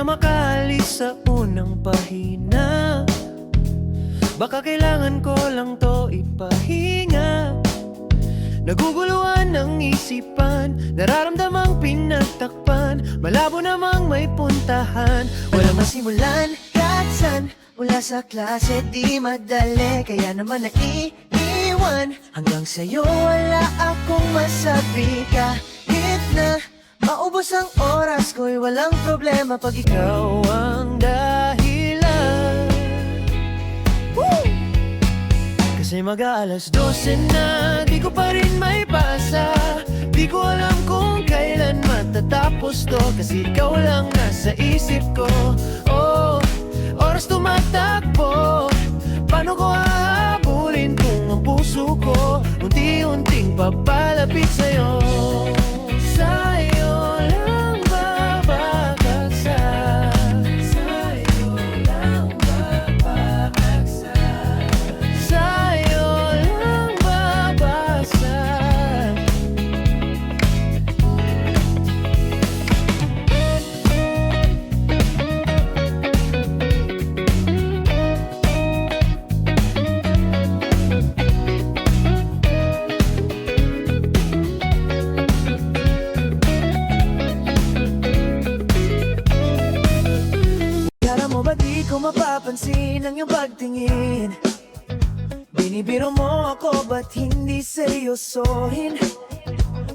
na makaalis sa unang pahina. Baka kailangan ko lang to ipahinga. Naguguluhan ng isipan, nararamdamang pinagtakpan, malabo namang may puntahan. Walang masimulan kahit saan, mula sa klase di madali, kaya naman naiiwan. Hanggang sa'yo wala akong masabi, kahit na maubos ang oras ko'y walang problema pag ikaw ang dahilan. Woo! Kasi mag-aalas 12 na, di ko pa rin may pasa. Di ko alam kung kailan matatapos to, kasi ikaw lang nasa isip ko. Oh, oras tumatakbo, paano ko hahabulin kung ang puso ko unti-unting papalapit sa'yo? Sa'yo lang babagsak, sa'yo lang babagsak, sa'yo lang babagsak. Di ko mapapansin ang iyong pagtingin. Binibiro mo ako, ba't hindi seryosohin?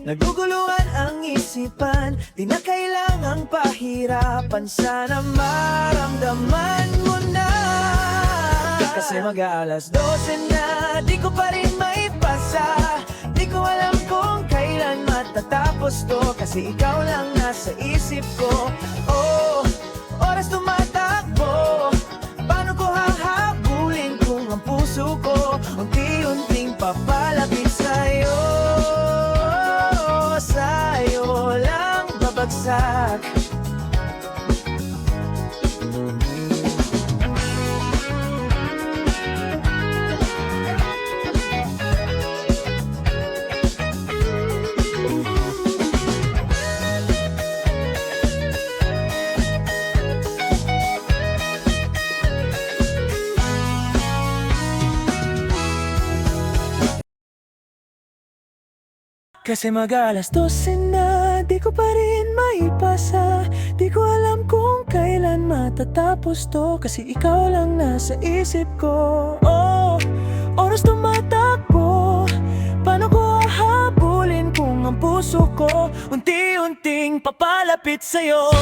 Naguguluhan ang isipan, di na kailangang pahirapan. Sana maramdaman mo na. Kasi mag-aalas 12 na, di ko pa rin may pasa. Di ko alam kung kailan matatapos to, kasi ikaw lang nasa isip ko. Oh, oras tumatakbo, paano ko hahabulin kung ang puso ko unti-unting papalapit sa'yo? Sa'yo lang babagsak. Kasi mag-aalas 12 na, di ko pa rin maipasa. Di ko alam kung kailan matatapos to, kasi ikaw lang nasa isip ko. Oh, oras tumatakbo, paano ko hahabulin kung ang puso ko unti-unting papalapit sa'yo?